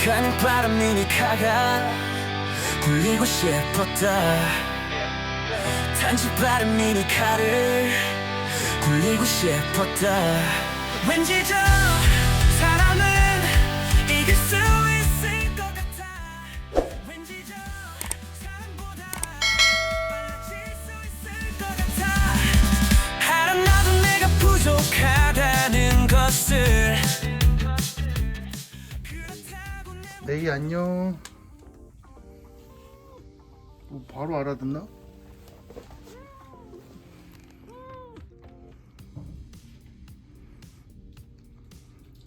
강바람 미니카가 굴리고 싶었다. 단지 바람 미니카를 굴리고 싶었다. 왠지 저 사람은 이길 수 있을 것 같아. 왠지 저 사람보다 빨라질 수 있을 것 같아. 알아나도 내가 부족하다는 것을. 레이 안녕. 바로 알아듣나?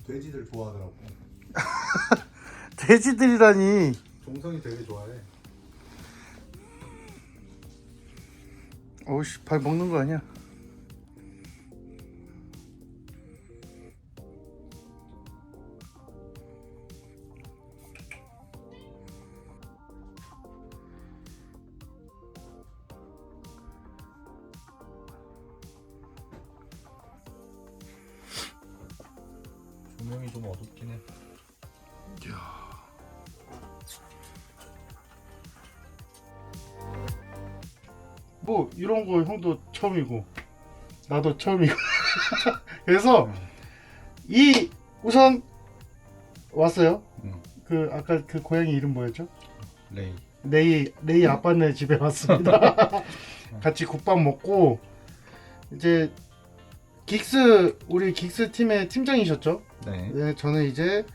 돼지들 좋아하더라고. 돼지들이라니. 종성이 되게 좋아해. 어우씨, 발 먹는 거 아니야? 조명이 좀 어둡긴 해. 뭐 이런 거 형도 처음이고 나도 처음이고 그래서 이 우선 왔어요. 그 아까 그 고양이 이름 뭐였죠? 레이 아빠네 집에 왔습니다. 같이 국밥 먹고 이제 우리 긱스 팀의 팀장이셨죠? 네. 네, 저는 이제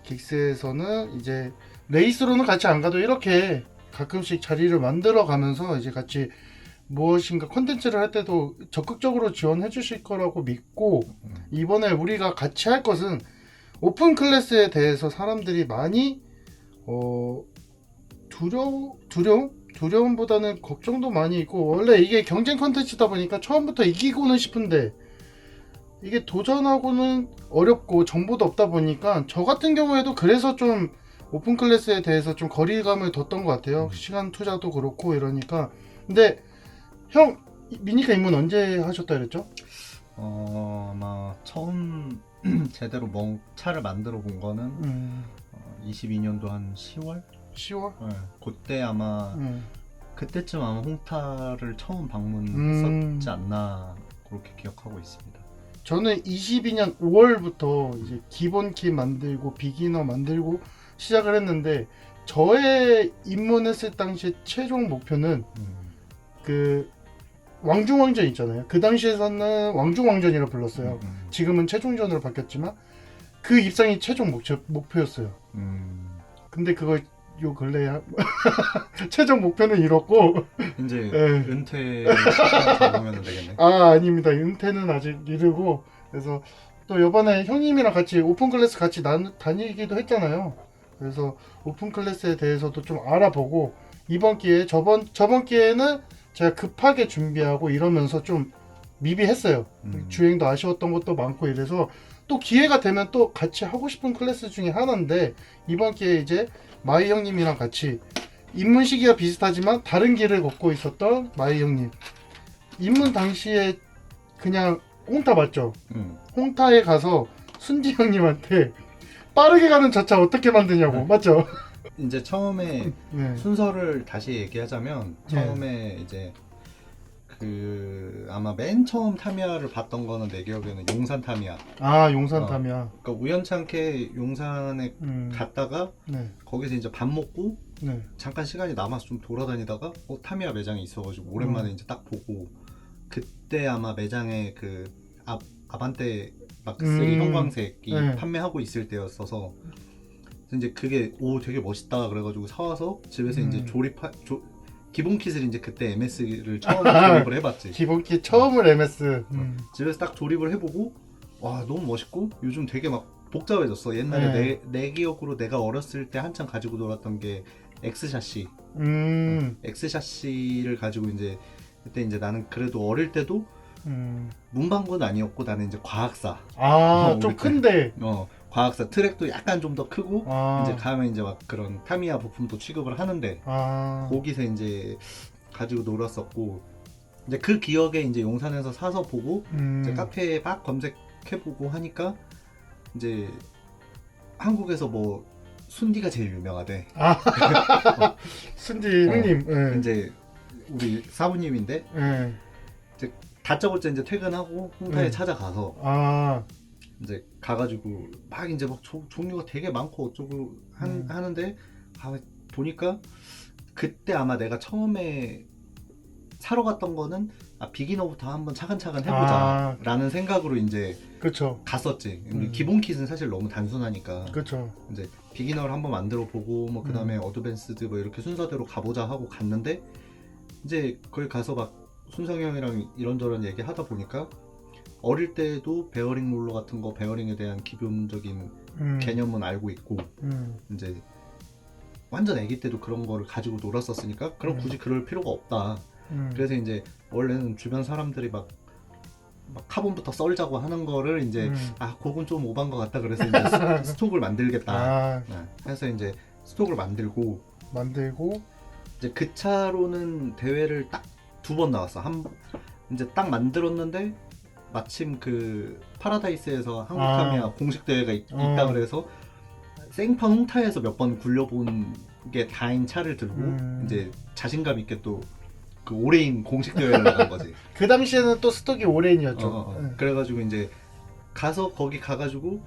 긱스에서는 이제 레이스로는 같이 안 가도 이렇게 가끔씩 자리를 만들어 가면서 이제 같이 무엇인가 컨텐츠를 할 때도 적극적으로 지원해 주실 거라고 믿고, 이번에 우리가 같이 할 것은 오픈 클래스에 대해서 사람들이 많이 두려움보다는 걱정도 많이 있고, 원래 이게 경쟁 컨텐츠다 보니까 처음부터 이기고는 싶은데 이게 도전하고는 어렵고 정보도 없다 보니까 저 같은 경우에도 그래서 좀 오픈 클래스에 대해서 좀 거리감을 뒀던 것 같아요. 시간 투자도 그렇고 이러니까. 근데 형 미니카 입문 언제 하셨다 그랬죠? 아마 처음 제대로 차를 만들어 본 거는 22년도 한 10월? 10월? 네. 그때 아마 그때쯤 아마 홍타를 처음 방문했었지 않나 그렇게 기억하고 있습니다. 저는 22년 5월부터 이제 기본 킷 만들고 비기너 만들고 시작을 했는데, 저의 입문했을 당시 최종 목표는 그 왕중왕전 있잖아요. 그 당시에서는 왕중왕전이라 불렀어요. 지금은 최종전으로 바뀌었지만 그 입상이 최종 목표였어요. 근데 그걸 요 근래에 최종 목표는 이뤘고 이제 네. 은퇴 시간 잡으면 되겠네. 아닙니다. 은퇴는 아직 이르고, 그래서 또 이번에 형님이랑 같이 오픈 클래스 같이 다니기도 했잖아요. 그래서 오픈 클래스에 대해서도 좀 알아보고, 이번 기회에 저번 기회에는 제가 급하게 준비하고 이러면서 좀 미비했어요. 주행도 아쉬웠던 것도 많고 이래서 또 기회가 되면 또 같이 하고 싶은 클래스 중에 하나인데, 이번 기회에 이제 마이 형님이랑 같이 입문 시기가 비슷하지만 다른 길을 걷고 있었던 마이 형님, 입문 당시에 그냥 홍타 맞죠? 홍타에 가서 순지 형님한테 빠르게 가는 자차 어떻게 만드냐고. 맞죠? 이제 처음에 네. 순서를 다시 얘기하자면, 처음에 이제 그 아마 맨 처음 타미야를 봤던 거는 내 기억에는 용산 타미야. 용산 타미야. 그러니까 우연찮게 용산에 갔다가 네. 거기서 이제 밥 먹고 네. 잠깐 시간이 남아서 좀 돌아다니다가 타미야 매장이 있어가지고 오랜만에 이제 딱 보고, 그때 아마 매장에 그 아반떼 마크 3 형광색이 네. 판매하고 있을 때였어서 이제 그게 되게 멋있다 그래가지고 사와서 집에서 이제 기본 킷을 이제 그때 MS를 처음 조립을 해봤지. 기본 킷 처음을 MS. 집에서 딱 조립을 해보고, 와 너무 멋있고 요즘 되게 막 복잡해졌어. 옛날에 내 기억으로 내가 어렸을 때 한창 가지고 놀았던 게 X샤시. X샤시를 가지고 이제 그때 이제 나는 그래도 어릴 때도 문방구는 아니었고 나는 이제 과학사. 좀 큰데. 과학사 트랙도 약간 좀 더 크고 이제 가면 이제 막 그런 타미야 부품도 취급을 하는데 거기서 이제 가지고 놀았었고, 이제 그 기억에 이제 용산에서 사서 보고 이제 카페에 막 검색해보고 하니까 이제 한국에서 뭐 순디가 제일 유명하대. 순디 형님. 예. 이제 우리 사부님인데 예. 이제 다짜고짜 이제 퇴근하고 홍타에 찾아가서 이제 가가지고 막 이제 막 종류가 되게 많고 어쩌고 하는데 보니까 그때 아마 내가 처음에 사러 갔던 거는 비기너부터 한번 차근차근 해보자 라는 생각으로 이제 그쵸. 갔었지. 기본 킷은 사실 너무 단순하니까. 그쵸. 이제 비기너를 한번 만들어 보고 뭐 그다음에 어드밴스드 뭐 이렇게 순서대로 가보자 하고 갔는데 이제 거기 가서 막 순성이 형이랑 이런저런 얘기 하다 보니까 어릴 때도 베어링 롤러 같은 거 베어링에 대한 기본적인 개념은 알고 있고 이제 완전 아기 때도 그런 거를 가지고 놀았었으니까 그럼 굳이 그럴 필요가 없다. 그래서 이제 원래는 주변 사람들이 막 카본부터 썰자고 하는 거를 이제 그건 좀 오반 것 같다. 그래서 이제 스톡을 만들겠다. 해서 이제 스톡을 만들고 이제 그 차로는 대회를 딱 2번 나왔어. 이제 딱 만들었는데 마침 그 파라다이스에서 한국 타미야 공식 대회가 있다 그래서 생판 홍타에서 몇 번 굴려본 게 다인 차를 들고 이제 자신감 있게 또 그 올해인 공식 대회를 나간 거지. 그 당시에는 또 스톡이 올해인이었죠. 그래가지고 이제 가서 거기 가가지고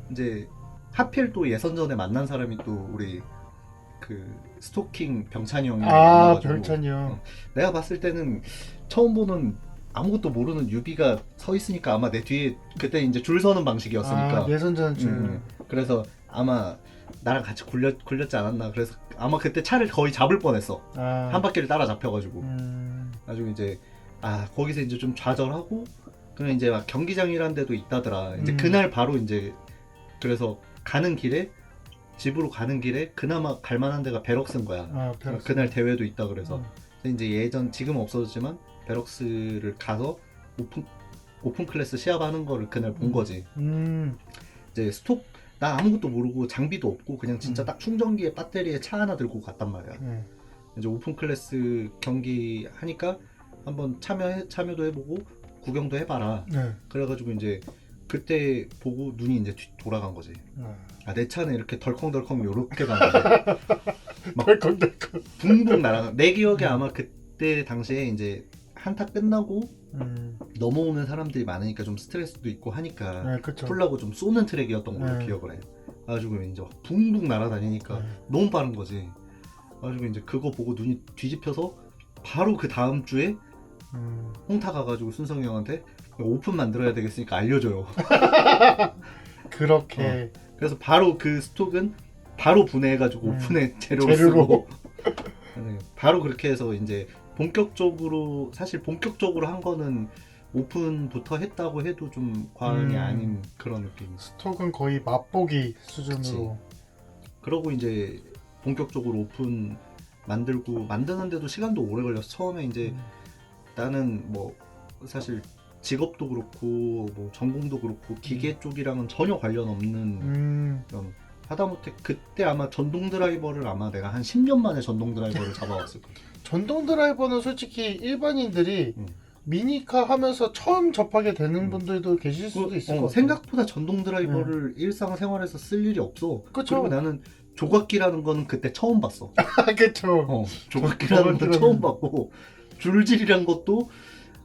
이제 하필 또 예선전에 만난 사람이 또 우리 그 스토킹 병찬이 형이 병찬이 형. 내가 봤을 때는 처음 보는 아무것도 모르는 유비가 서 있으니까 아마 내 뒤에 그때 이제 줄 서는 방식이었으니까 예선전 줄. 그래서 아마 나랑 같이 굴렸지 않았나. 그래서 아마 그때 차를 거의 잡을 뻔했어. 한 바퀴를 따라 잡혀가지고. 나중에 이제 거기서 이제 좀 좌절하고 그냥 이제 막 경기장이란 데도 있다더라. 이제 그날 바로 이제 그래서 집으로 가는 길에 그나마 갈만한 데가 베럭스인 거야. 그날 대회도 있다 그래서 이제 지금 없어졌지만 베럭스를 가서 오픈 클래스 시합하는 거를 그날 본 거지. 이제 나 아무것도 모르고 장비도 없고 그냥 진짜 딱 충전기에 배터리에 차 하나 들고 갔단 말이야. 이제 오픈 클래스 경기 하니까 한번 참여도 해보고 구경도 해봐라. 그래가지고 이제 그때 보고 눈이 이제 돌아간 거지. 내 차는 이렇게 덜컹덜컹 요렇게 가는데 막 덜컹덜컹 붕붕 날아가. 내 기억에 아마 그때 당시에 이제 한타 끝나고 넘어오는 사람들이 많으니까 좀 스트레스도 있고 하니까 풀라고 좀 쏘는 트랙이었던 걸로 기억을 해. 그래가지고 이제 막 붕붕 날아다니니까 너무 빠른 거지. 그래가지고 이제 그거 보고 눈이 뒤집혀서 바로 그 다음 주에 홍타 가가지고 순성이 형한테 오픈 만들어야 되겠으니까 알려줘요. 그렇게. 그래서 바로 그 스톡은 바로 분해해가지고 오픈에 재료를 쓰고 바로 그렇게 해서 이제 본격적으로 한 거는 오픈부터 했다고 해도 좀 과언이 아닌 그런 느낌이지. 스톡은 거의 맛보기 수준으로. 그러고 이제 본격적으로 오픈 만드는데도 시간도 오래 걸렸어. 처음에 이제 나는 뭐 사실 직업도 그렇고 뭐 전공도 그렇고 기계 쪽이랑은 전혀 관련 없는 그런 하다못해 그때 아마 전동 드라이버를 아마 내가 한 10년 만에 전동 드라이버를 잡아왔을 거야. 전동 드라이버는 솔직히 일반인들이 미니카 하면서 처음 접하게 되는 분들도 계실 수도 있을 것 같아요. 생각보다 전동 드라이버를 일상생활에서 쓸 일이 없어. 그쵸. 그리고 나는 조각기라는 거는 그때 처음 봤어. 그쵸. 조각기라는 거 처음 봤고 줄질이란 것도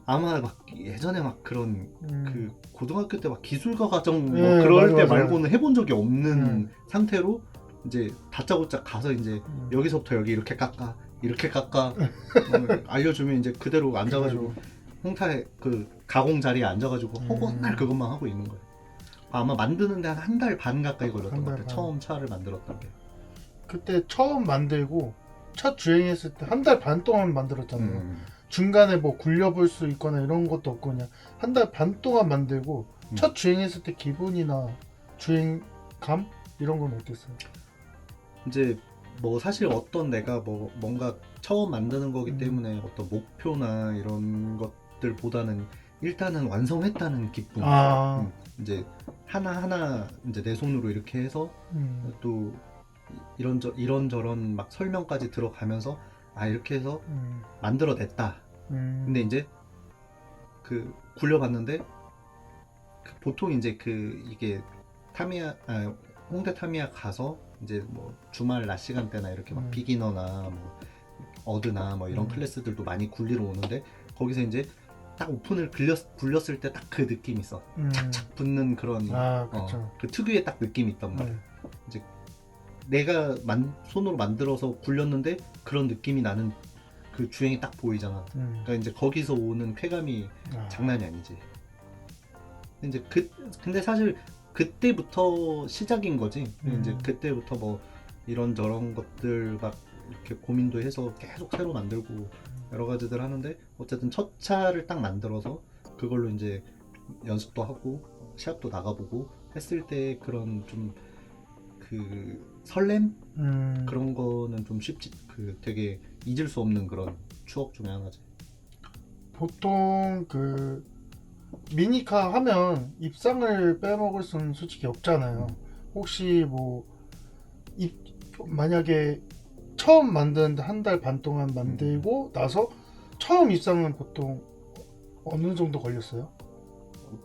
아마 막 예전에 막 그런 그 고등학교 때 막 기술과 과정 뭐 그럴 때 말고는 해본 적이 없는 상태로 이제 다짜고짜 가서 이제 여기서부터 여기 이렇게 깎아 알려주면 이제 그대로 앉아가지고 홍타에 그 가공 자리에 앉아가지고 맨날 그것만 하고 있는 거예요. 아마 만드는데 한 달 반 가까이 걸렸던 것 같아. 처음 차를 만들었던 게. 그때 처음 만들고 첫 주행했을 때 한 달 반 동안 만들었잖아요. 중간에 뭐 굴려볼 수 있거나 이런 것도 없고 그냥 한 달 반 동안 만들고 첫 주행했을 때 기분이나 주행감 이런 건 어땠어요? 이제 뭐 사실 어떤 내가 뭐 뭔가 처음 만드는 거기 때문에 어떤 목표나 이런 것들보다는 일단은 완성했다는 기쁨. 이제 하나하나 이제 내 손으로 이렇게 해서 또 이런저런 막 설명까지 들어가면서 이렇게 해서 만들어냈다. 근데 이제 그 굴려봤는데 보통 이제 이게 홍대 타미야 가서 이제 뭐 주말 낮 시간대나 이렇게 막 비기너나 뭐 어드나 뭐 이런 클래스들도 많이 굴리러 오는데 거기서 이제 딱 오픈을 굴렸을 때 딱 그 느낌이 있어. 착착 붙는 그런 그 특유의 딱 느낌이 있단 말이야. 이제 내가 손으로 만들어서 굴렸는데 그런 느낌이 나는 그 주행이 딱 보이잖아. 그러니까 이제 거기서 오는 쾌감이 장난이 아니지. 이제 근데 사실 그때부터 시작인 거지. 이제 그때부터 뭐 이런저런 것들 막 이렇게 고민도 해서 계속 새로 만들고 여러 가지들 하는데 어쨌든 첫 차를 딱 만들어서 그걸로 이제 연습도 하고 시합도 나가보고 했을 때 그런 좀 그 설렘 그런 거는 좀 쉽지 되게 잊을 수 없는 그런 추억 중에 하나지. 보통 그 미니카 하면 입상을 빼먹을 수는 솔직히 없잖아요. 혹시 뭐 만약에 처음 만든 한 달 반 동안 만들고 나서 처음 입상은 보통 어느 정도 걸렸어요?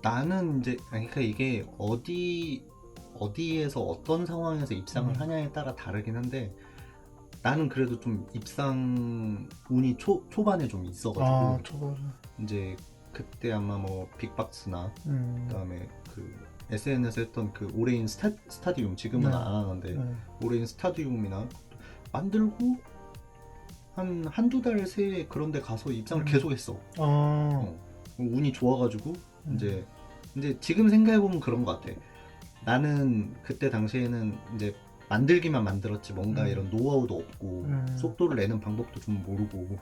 나는 이제 그러니까 이게 어디에서 어떤 상황에서 입상을 하냐에 따라 다르긴 한데 나는 그래도 좀 입상 운이 초반에 좀 있어가지고 초반에 이제 그때 아마 뭐 빅박스나 그다음에 그 SNS에서 했던 그 올해인 스타디움 지금은 안 하는데 올해인 스타디움이나 만들고 한두 달 새에 그런 데 가서 입상을 계속 했어. 운이 좋아가지고 이제 지금 생각해보면 그런 것 같아. 나는 그때 당시에는 이제 만들기만 만들었지 뭔가 이런 노하우도 없고 속도를 내는 방법도 좀 모르고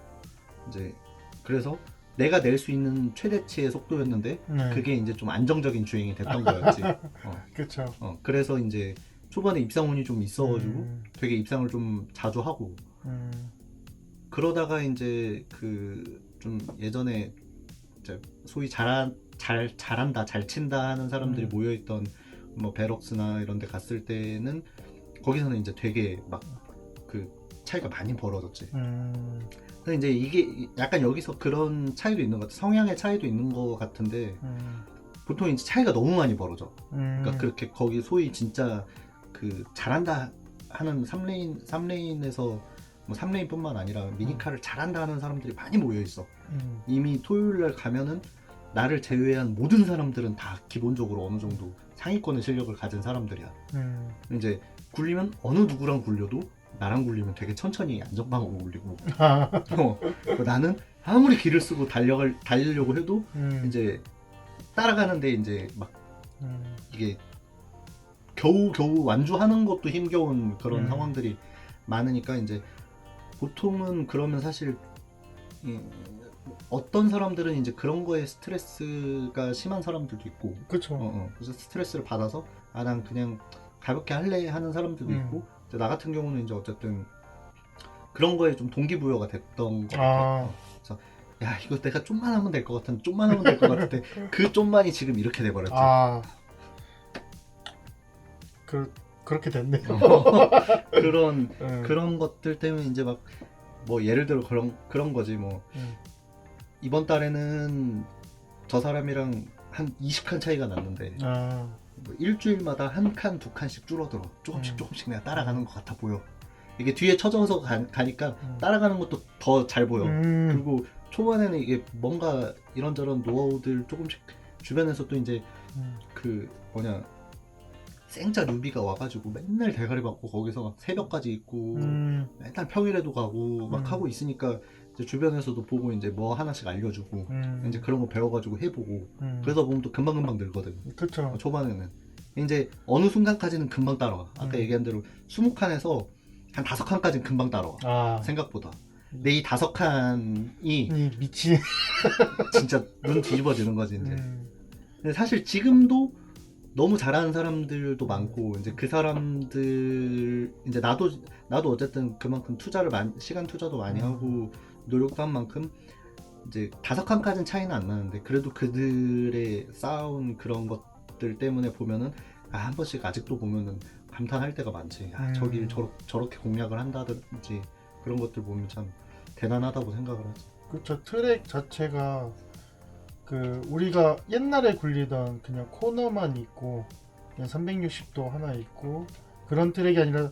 이제 그래서 내가 낼 수 있는 최대치의 속도였는데 그게 이제 좀 안정적인 주행이 됐던 거였지. 그렇죠. 그래서 이제 초반에 입상운이 좀 있어가지고 되게 입상을 좀 자주 하고 그러다가 이제 그 좀 예전에 이제 소위 잘한다 잘 친다 하는 사람들이 모여있던 뭐 베럭스나 이런 데 갔을 때는 거기서는 이제 되게 막 그 차이가 많이 벌어졌지. 근데 이제 이게 약간 여기서 그런 차이도 있는 것 같아. 성향의 차이도 있는 것 같은데 보통 이제 차이가 너무 많이 벌어져. 그러니까 그렇게 거기 소위 진짜 그 잘한다 하는 3레인에서 뭐 3레인뿐만 아니라 미니카를 잘한다 하는 사람들이 많이 모여 있어. 이미 토요일날 가면은 나를 제외한 모든 사람들은 다 기본적으로 어느 정도 상위권의 실력을 가진 사람들이야. 이제 굴리면 어느 누구랑 굴려도 나랑 굴리면 되게 천천히 안전방으로 굴리고 나는 아무리 기를 쓰고 달리려고 해도 이제 따라가는데 이제 막 이게 겨우 완주하는 것도 힘겨운 그런 상황들이 많으니까 이제 보통은 그러면 사실 어떤 사람들은 이제 그런 거에 스트레스가 심한 사람들도 있고 그렇죠. 그래서 스트레스를 받아서 난 그냥 가볍게 할래 하는 사람들도 있고 나 같은 경우는 이제 어쨌든 그런 거에 좀 동기부여가 됐던 것 같아. 그래서 야 이거 내가 좀만 하면 될 것 같은데 좀만 하면 될 것 같은데 그 좀만이 지금 이렇게 돼버렸지. 그렇게 됐네요. 그런 것들 때문에 이제 막 뭐 예를 들어 그런 거지 뭐 이번 달에는 저 사람이랑 한 20칸 차이가 났는데 뭐 일주일마다 한 칸, 두 칸씩 줄어들어. 조금씩 내가 따라가는 것 같아 보여. 이게 뒤에 쳐져서 가니까 따라가는 것도 더 잘 보여. 그리고 초반에는 이게 뭔가 이런저런 노하우들 조금씩 주변에서 또 이제 그 생짜 뉴비가 와가지고 맨날 대가리 받고 거기서 막 새벽까지 있고 맨날 평일에도 가고 막 하고 있으니까 이제 주변에서도 보고 이제 뭐 하나씩 알려주고 이제 그런 거 배워가지고 해보고 그러다 보면 또 금방금방 늘거든. 그렇죠. 초반에는 이제 어느 순간까지는 금방 따라와. 아까 얘기한 대로 20칸에서 한 5칸까지는 금방 따라와. 생각보다. 근데 이 5칸이 미친 진짜 눈 뒤집어지는 거지 이제. 근데 사실 지금도 너무 잘하는 사람들도 많고 이제 그 사람들 이제 나도 어쨌든 그만큼 시간 투자도 많이 하고 노력도 한 만큼 이제 5칸까지는 차이는 안 나는데 그래도 그들의 쌓아온 그런 것들 때문에 보면은 한 번씩 아직도 보면은 감탄할 때가 많지. 저길 저렇게 공략을 한다든지 그런 것들 보면 참 대단하다고 생각을 하지. 그렇죠. 트랙 자체가 그 우리가 옛날에 굴리던 그냥 코너만 있고 그냥 360도 하나 있고 그런 트랙이 아니라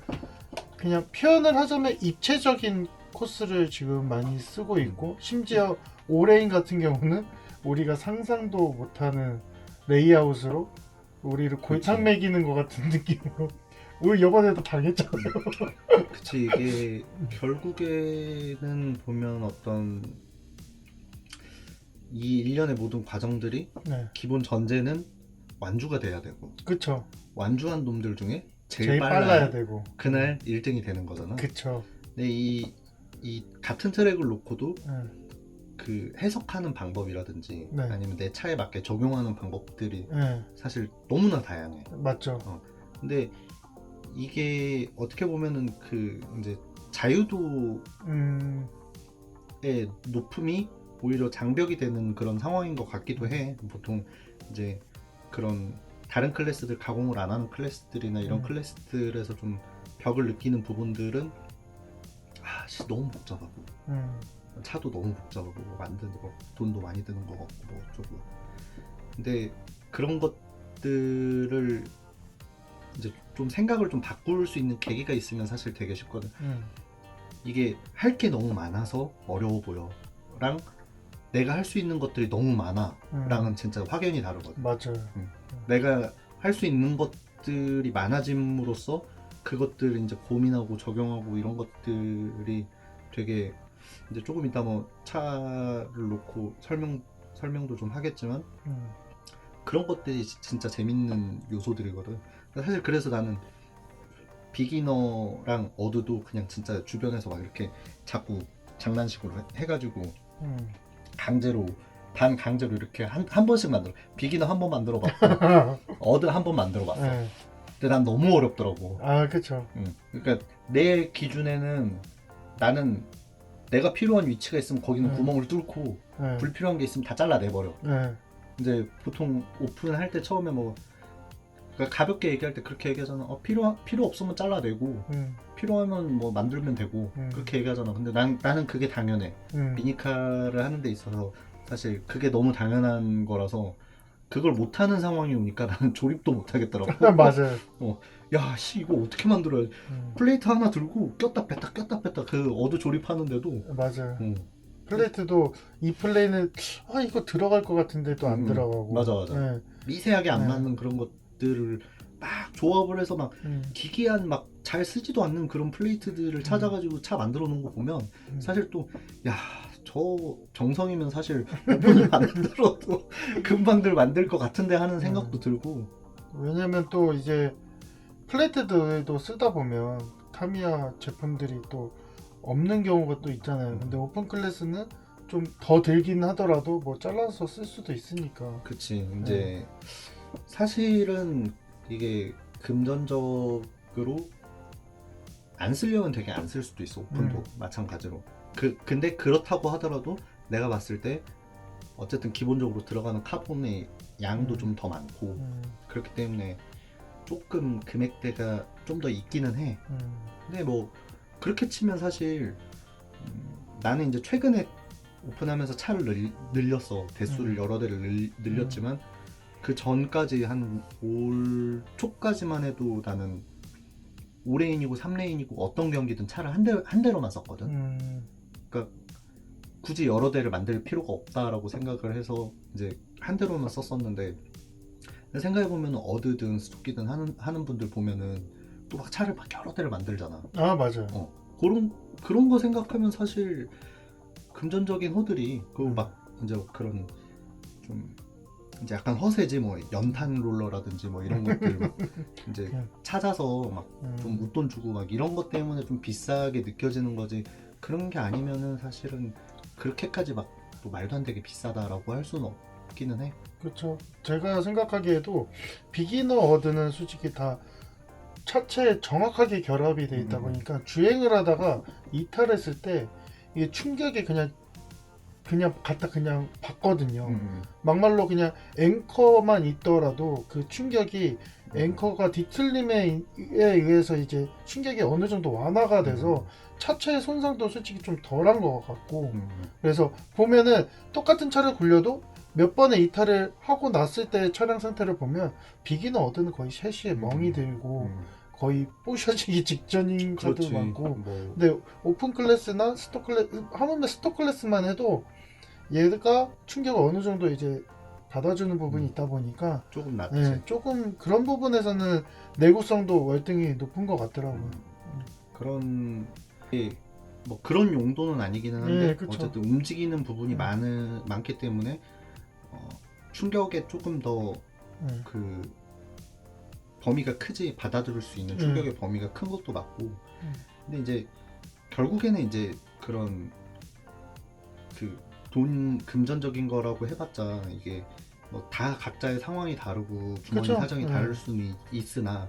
그냥 표현을 하자면 입체적인 코스를 지금 많이 쓰고 있고, 심지어 오레인 같은 경우는 우리가 상상도 못하는 레이아웃으로 우리를 골탕 먹이는 것 같은 느낌으로 우리 이번에도 당했잖아요. 그치, 이게 결국에는 보면 어떤 이 일련의 모든 과정들이 네, 기본 전제는 완주가 돼야 되고, 그쵸. 완주한 놈들 중에 제일 제일 빨라야 빨라야 되고. 그날 1등이 되는 거잖아. 그쵸. 근데 이 같은 트랙을 놓고도 네, 그 해석하는 방법이라든지 네. 아니면 내 차에 맞게 적용하는 방법들이 네, 사실 너무나 다양해. 맞죠. 근데 이게 어떻게 보면은 그 이제 자유도의 높음이 오히려 장벽이 되는 그런 상황인 것 같기도 해. 보통 이제 그런 다른 클래스들, 가공을 안 하는 클래스들이나 이런 클래스들에서 좀 벽을 느끼는 부분들은 너무 복잡하고 차도 너무 복잡하고 뭐 만드는 거 돈도 많이 드는 거 같고 뭐 어쩌고. 근데 그런 것들을 이제 좀 생각을 좀 바꿀 수 있는 계기가 있으면 사실 되게 쉽거든. 이게 할 게 너무 많아서 어려워 보여랑 내가 할 수 있는 것들이 너무 많아랑은 진짜 확연히 다르거든. 맞아요. 내가 할 수 있는 것들이 많아짐으로써 그것들을 이제 고민하고 적용하고 이런 것들이 되게 이제 조금 이따 뭐 차를 놓고 설명도 좀 하겠지만 그런 것들이 진짜 재밌는 요소들이거든. 사실 그래서 나는 비기너랑 어드도 그냥 진짜 주변에서 막 이렇게 자꾸 장난식으로 해가지고 강제로 반강제로 이렇게 한 번씩 만들어. 비기너 한 번 만들어 봤고 어드 한 번 만들어 봤어. 네. 근데 난 너무 어렵더라고. 아, 그쵸. 그러니까 내 기준에는 나는 내가 필요한 위치가 있으면 거기는 구멍을 뚫고 불필요한 게 있으면 다 잘라내버려. 이제 보통 오픈할 때 처음에 뭐 그러니까 가볍게 얘기할 때 그렇게 얘기하잖아. 필요 없으면 잘라내고 필요하면 뭐 만들면 되고 그렇게 얘기하잖아. 근데 나는 그게 당연해. 미니카를 하는 데 있어서 사실 그게 너무 당연한 거라서 그걸 못하는 상황이 오니까 나는 조립도 못하겠더라고. 맞아요. 야, 이거 어떻게 만들어야 플레이트 하나 들고 꼈다 뺐다 그 어드 조립하는데도 맞아요. 플레이트도 이 플레이는 이거 들어갈 것 같은데 또 안 들어가고. 맞아. 네. 미세하게 안 맞는 그런 것들을 막 조합을 해서 막 기괴한 막 잘 쓰지도 않는 그런 플레이트들을 찾아가지고 차 만들어 놓은 거 보면 사실 또 저 정성이면 사실 오픈을 만들어도 금방들 만들 것 같은데 하는 생각도 들고. 왜냐면 또 이제 플레이트도 쓰다 보면 타미야 제품들이 또 없는 경우가 또 있잖아요. 근데 오픈 클래스는 좀 더 들긴 하더라도 뭐 잘라서 쓸 수도 있으니까. 그치. 이제 사실은 이게 금전적으로 안 쓰려면 되게 안 쓸 수도 있어. 오픈도 마찬가지로. 근데 그렇다고 하더라도 내가 봤을 때 어쨌든 기본적으로 들어가는 카본의 양도 좀 더 많고 그렇기 때문에 조금 금액대가 좀 더 있기는 해. 근데 뭐 그렇게 치면 사실 나는 이제 최근에 오픈하면서 차를 늘렸어. 대수를 여러 대를 늘렸지만 그 전까지 한 올 초까지만 해도 나는 5레인이고 3레인이고 어떤 경기든 차를 한 대로만 썼거든. 그러니까 굳이 여러 대를 만들 필요가 없다라고 생각을 해서 이제 한 대로만 썼었는데 생각해보면 어드든 스토키든 하는 분들 보면은 또 막 차를 막 여러 대를 만들잖아. 아, 맞아요. 그런 거 생각하면 사실 금전적인 호들이 막 이제 그런 좀 이제 약간 허세지 뭐 연탄 롤러라든지 뭐 이런 것들 막 이제 찾아서 막 좀 웃돈 주고 막 이런 것 때문에 좀 비싸게 느껴지는 거지. 그런 게 아니면은 사실은 그렇게까지 막 또 말도 안 되게 비싸다라고 할 수는 없기는 해. 그렇죠. 제가 생각하기에도 비기너 어드는 솔직히 다 차체에 정확하게 결합이 돼 있다 보니까 주행을 하다가 이탈했을 때 이게 충격이 그냥 갖다 그냥 받거든요. 막말로 그냥 앵커만 있더라도 그 충격이 앵커가 뒤틀림에 의해서 이제 충격이 어느 정도 완화가 돼서 차체의 손상도 솔직히 좀 덜한 것 같고 그래서 보면은 똑같은 차를 굴려도 몇 번의 이탈을 하고 났을 때 차량 상태를 보면 비기너 어드는 거의 셰시에 멍이 들고 거의 부셔지기 직전인 카드도 그렇지. 많고. 뭐. 근데 오픈 클래스나 스토 클래스, 하물며 스토 클래스만 해도 얘가 충격을 어느 정도 이제 받아주는 부분이 있다 보니까 조금 낫지. 네, 조금 그런 부분에서는 내구성도 월등히 높은 것 같더라고요. 그런 뭐 그런 용도는 아니기는 한데 네, 그쵸. 어쨌든 움직이는 부분이 많기 때문에 충격에 조금 더 그 범위가 크지, 받아들일 수 있는 충격의 범위가 큰 것도 맞고. 근데 이제 결국에는 이제 그런 그 돈 금전적인 거라고 해봤자 이게 뭐 다 각자의 상황이 다르고 주머니 그쵸. 사정이 다를 수는 있으나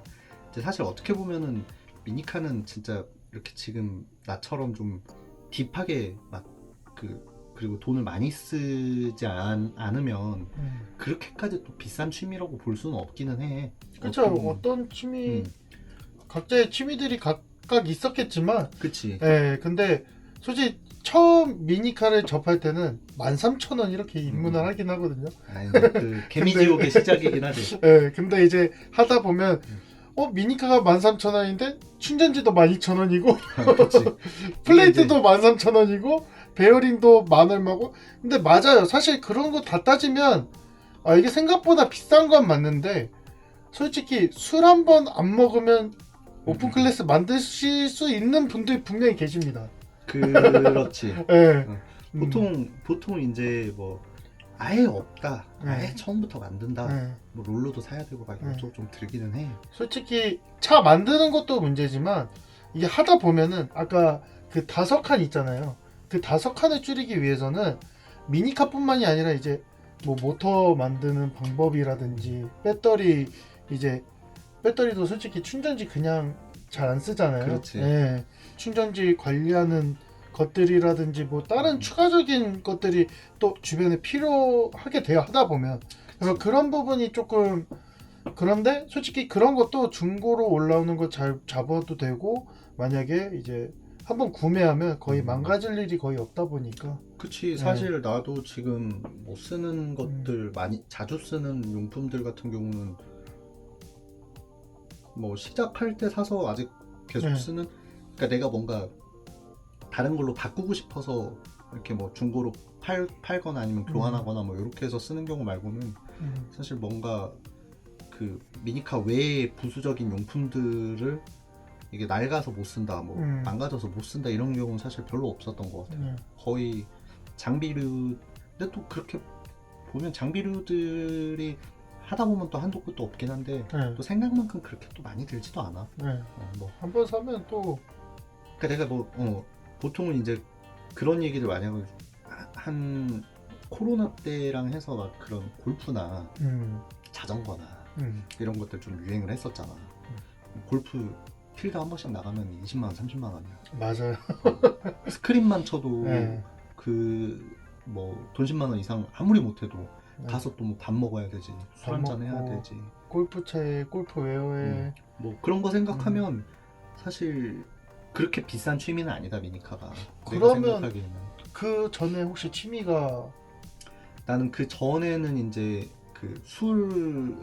이제 사실 어떻게 보면은 미니카는 진짜 이렇게 지금 나처럼 좀 딥하게 막 그리고 돈을 많이 쓰지 않으면 그렇게까지 또 비싼 취미라고 볼 수는 없기는 해. 그렇죠. 어떤 취미 각자의 취미들이 각각 있었겠지만, 그치. 예, 근데 솔직히 처음 미니카를 접할 때는 13,000원 이렇게 입문을 하긴 하거든요. 아니, 그 개미지옥의 시작이긴 하지. 예, 근데 이제 하다 보면 미니카가 13,000원인데 충전지도 12,000원이고 그치. 플레이트도 13,000원이고 베어링도 만 얼마고. 근데 맞아요. 사실 그런 거 다 따지면 이게 생각보다 비싼 건 맞는데, 솔직히 술 한 번 안 먹으면 오픈 클래스 만드실 수 있는 분들이 분명히 계십니다. 그렇지. 예. 보통 이제 뭐 아예 없다, 아예 네. 처음부터 만든다, 네. 뭐 롤러도 사야 되고 막 이것도 좀 들기는 해. 솔직히 차 만드는 것도 문제지만 이게 하다 보면은 아까 그 5칸 있잖아요. 그 5칸을 줄이기 위해서는 미니카뿐만이 아니라 이제 뭐 모터 만드는 방법이라든지 배터리도 솔직히 충전지 그냥 잘 안 쓰잖아요. 그렇지. 예. 충전지 관리하는 것들이라든지 뭐 다른 추가적인 것들이 또 주변에 필요하게 돼요, 하다 보면. 그래서 그런 부분이 조금, 그런데 솔직히 그런 것도 중고로 올라오는 거 잘 잡아도 되고, 만약에 이제 한번 구매하면 거의 망가질 일이 거의 없다 보니까. 그치. 사실 나도 지금 뭐 쓰는 것들 많이 자주 쓰는 용품들 같은 경우는 뭐 시작할 때 사서 아직 계속 쓰는, 그러니까 내가 뭔가 다른 걸로 바꾸고 싶어서 이렇게 뭐 중고로 팔거나 아니면 교환하거나 뭐 이렇게 해서 쓰는 경우 말고는 사실 뭔가 그 미니카 외의 부수적인 용품들을 이게 낡아서 못 쓴다, 뭐 망가져서 못 쓴다 이런 경우는 사실 별로 없었던 것 같아요. 거의 장비류. 근데 또 그렇게 보면 장비류들이 하다 보면 또 한도 끝도 없긴 한데 또 생각만큼 그렇게 또 많이 들지도 않아. 뭐 한번 사면 또. 그러니까 내가 뭐 보통은 이제 그런 얘기를 많이 하고, 한 코로나 때랑 해서 막 그런 골프나 자전거나 이런 것들 좀 유행을 했었잖아. 골프 필드 한 번씩 나가면 20만 원, 30만 원이야. 맞아요. 스크린만 쳐도 그 뭐 돈 10만 원 이상 아무리 못해도 가서 또 뭐 밥 먹어야 되지, 술 한잔 해야 되지, 골프채, 골프웨어에 뭐 그런 거 생각하면 사실 그렇게 비싼 취미는 아니다, 미니카가. 그러면 내가 생각하기에는. 그 전에 혹시 취미가 나는 그 전에는 이제 그 술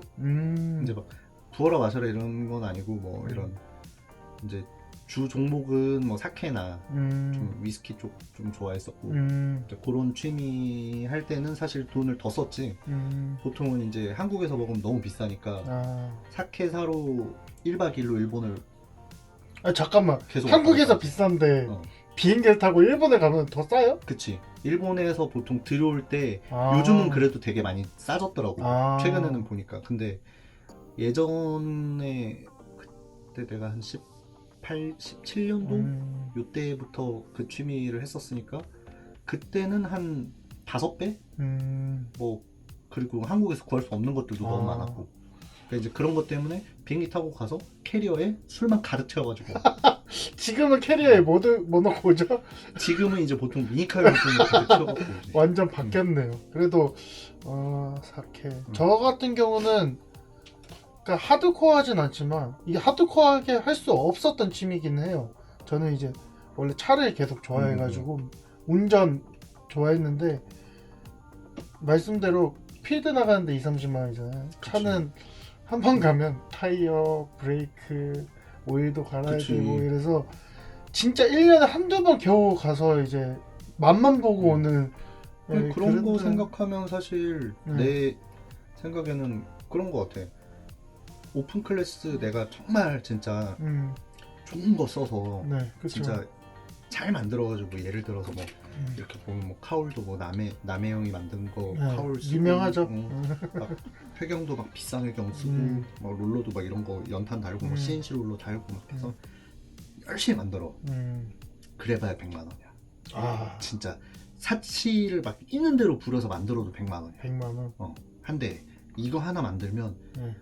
이제 막 부어라 마셔라 이런 건 아니고 뭐 이런 이제 주 종목은 뭐 사케나 좀 위스키 쪽 좀 좋아했었고, 그런 취미 할 때는 사실 돈을 더 썼지. 보통은 이제 한국에서 먹으면 너무 비싸니까 사케 사러 1박 2일로 일본을. 잠깐만, 계속 한국에서 비싼데 비행기를 타고 일본에 가면 더 싸요? 그치. 일본에서 보통 들어올 때 아. 요즘은 그래도 되게 많이 싸졌더라고. 아. 최근에는 보니까. 근데 예전에 그때 내가 한 17년도 요때부터 그 취미를 했었으니까 그때는 한 5배? 뭐 그리고 한국에서 구할 수 없는 것들도 너무 많았고. 그러니까 이제 그런 것 때문에 비행기 타고 가서 캐리어에 술만 가득 채워가지고. 지금은 캐리어에 뭐 넣고 오죠? 지금은 이제 보통 미니카 용품을 가득 채워갖고 오지. 완전 바뀌었네요. 그래도 사케. 저 같은 경우는 그러니까 하드코어하진 않지만 이게 하드코어하게 할 수 없었던 취미긴 해요. 저는 이제 원래 차를 계속 좋아해가지고 운전 좋아했는데, 말씀대로 필드 나가는데 20-30만 원이잖아요. 차는 한 번 가면 타이어, 브레이크, 오일도 갈아야 그치. 되고 이래서 진짜 1년에 한두 번 겨우 가서 이제 맛만 보고 오는 그런 거 그런 생각하면 사실 내 생각에는 그런 거 같아. 오픈 클래스 내가 정말 진짜 좋은 거 써서 네, 그쵸. 진짜 잘 만들어가지고 예를 들어서 뭐 이렇게 보면 뭐 카울도 뭐 남해형이 만든 거 네, 카울 쓰고 유명하죠. 막 회경도 막 비싼 회경 쓰고 막 롤러도 막 이런 거 연탄 달고 뭐 CNC 롤러 달고 막 해서 열심히 만들어. 그래봐야 100만 원이야. 아, 진짜 사치를 막 있는 대로 부려서 만들어도 100만 원이야. 100만 원. 한데 이거 하나 만들면 네.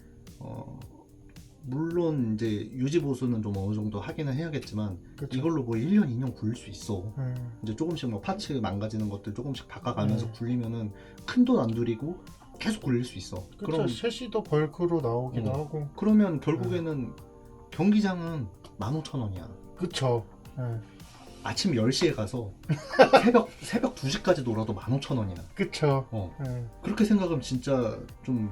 물론 이제 유지 보수는 좀 어느 정도 하기는 해야겠지만 그쵸. 이걸로 뭐 1년 2년 굴릴 수 있어. 이제 조금씩 뭐 파츠 망가지는 것들 조금씩 바꿔가면서 굴리면은 큰 돈 안 들이고 계속 굴릴 수 있어. 그럼 셰시도 벌크로 나오기도 하고. 그러면 결국에는 경기장은 15,000원이야. 그쵸. 네. 아침 10시에 가서 새벽 2시까지 놀아도 15,000원이야. 그쵸. 네. 그렇게 생각하면 진짜 좀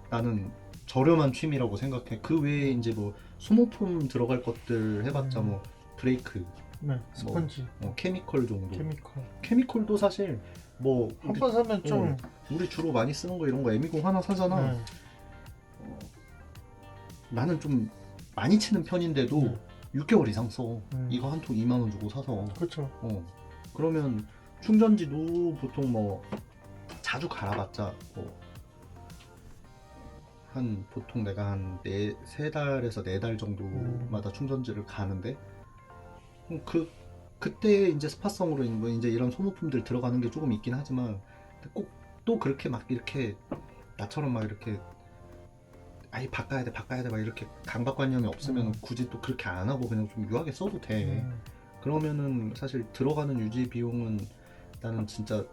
나는 저렴한 취미라고 생각해. 그 외에 이제 뭐 소모품 들어갈 것들 해봤자 뭐 브레이크, 네, 스펀지, 뭐 케미컬 정도. 케미컬도 사실 뭐 한 번 사면 좀 우리 주로 많이 쓰는 거 이런 거 M20 하나 사잖아. 네. 나는 좀 많이 치는 편인데도 6개월 이상 써. 이거 한 통 2만 원 주고 사서. 그렇죠. 그러면 충전지도 보통 뭐 자주 갈아봤자 뭐 한 보통 내가 한 3달에서 4달 정도마다 충전지를 가는데 그때 이제 스파성으로 뭐 이제 이런 소모품들 들어가는 게 조금 있긴 하지만 꼭 또 그렇게 막 이렇게 나처럼 막 이렇게 아예 바꿔야 돼 막 이렇게 강박관념이 없으면 굳이 또 그렇게 안 하고 그냥 좀 유하게 써도 돼. 그러면은 사실 들어가는 유지 비용은 나는 진짜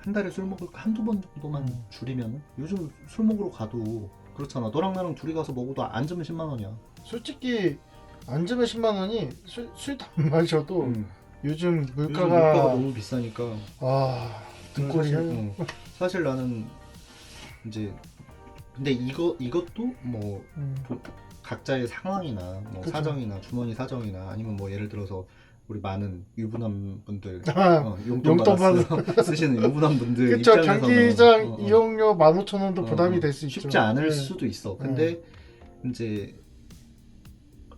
한 달에 술 먹을 거 한두 번 정도만 줄이면 요즘 술 먹으러 가도 그렇잖아. 너랑 나랑 둘이 가서 먹어도 앉으면 10만 원이야. 솔직히 앉으면 10만 원이 술도 안 마셔도 요즘 물가가 물가가 너무 비싸니까 등골이 사실 나는 이제 근데 이것도 뭐 각자의 상황이나 뭐 그쵸. 사정이나 주머니 사정이나 아니면 뭐 예를 들어서 우리 많은 유부남 분들 용돈 받아서 쓰시는 유부남 분들 그쵸. 입장에서는 경기장 이용료 15,000원도 부담이 될 수 있죠. 쉽지 않을 수도 있어. 근데 이제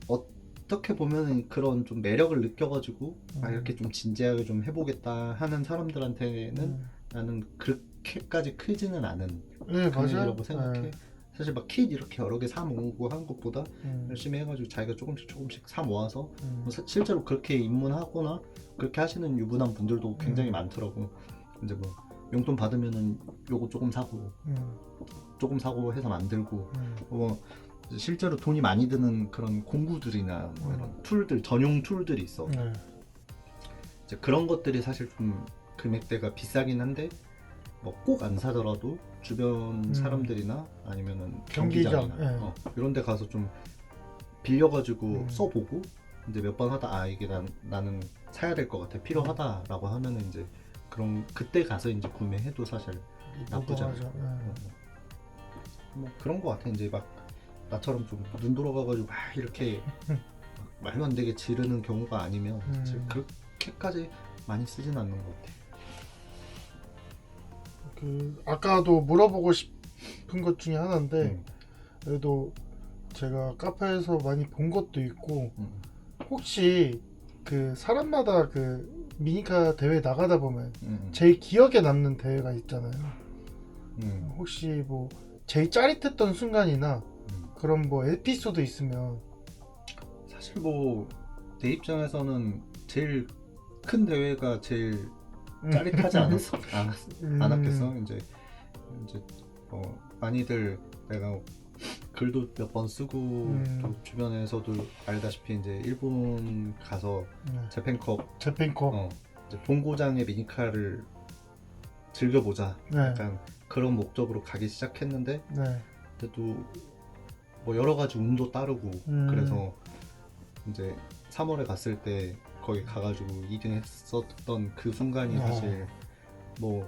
어떻게 보면 그런 좀 매력을 느껴가지고 이렇게 좀 진지하게 좀 해보겠다 하는 사람들한테는 나는 그렇게까지 크지는 않은 금액이라고 생각해. 사실 막 킷 이렇게 여러 개 사 모으고 하는 것보다 열심히 해가지고 자기가 조금씩 사 모아서 뭐 실제로 그렇게 입문하거나 그렇게 하시는 유부남 분들도 굉장히 많더라고. 이제 뭐 용돈 받으면은 요거 조금 사고 해서 만들고 뭐 실제로 돈이 많이 드는 그런 공구들이나 뭐 이런 툴들 전용 툴들이 있어. 이제 그런 것들이 사실 좀 금액대가 비싸긴 한데 뭐 꼭 안 사더라도 주변 사람들이나 아니면은 경기장이나 이런 데 가서 좀 빌려가지고 써보고 이제 몇 번 하다 이게 나는 사야 될 것 같아 필요하다라고 하면은 이제 그런 그때 가서 이제 구매해도 사실 나쁘지 않아. 뭐 그런 거 같아. 이제 막 나처럼 좀 눈 돌아가가지고 막 이렇게 막 말도 안 되게 지르는 경우가 아니면 사실 그렇게까지 많이 쓰진 않는 것 같아. 아까도 물어보고 싶은 것 중에 하나인데 그래도 제가 카페에서 많이 본 것도 있고 혹시 그 사람마다 그 미니카 대회 나가다 보면 제일 기억에 남는 대회가 있잖아요. 혹시 뭐 제일 짜릿했던 순간이나 그런 뭐 에피소드 있으면. 사실 뭐 내 입장에서는 제일 큰 대회가 제일 짜릿하지 않았겠어. 이제 많이들 내가 글도 몇 번 쓰고 또 주변에서도 알다시피 이제 일본 가서 재팬컵 이제 본고장의 미니카를 즐겨보자 약간 그런 목적으로 가기 시작했는데 그래도 뭐 여러 가지 운도 따르고 그래서 이제 3월에 갔을 때 거기 가가지고 2등 했었던 그 순간이 사실 뭐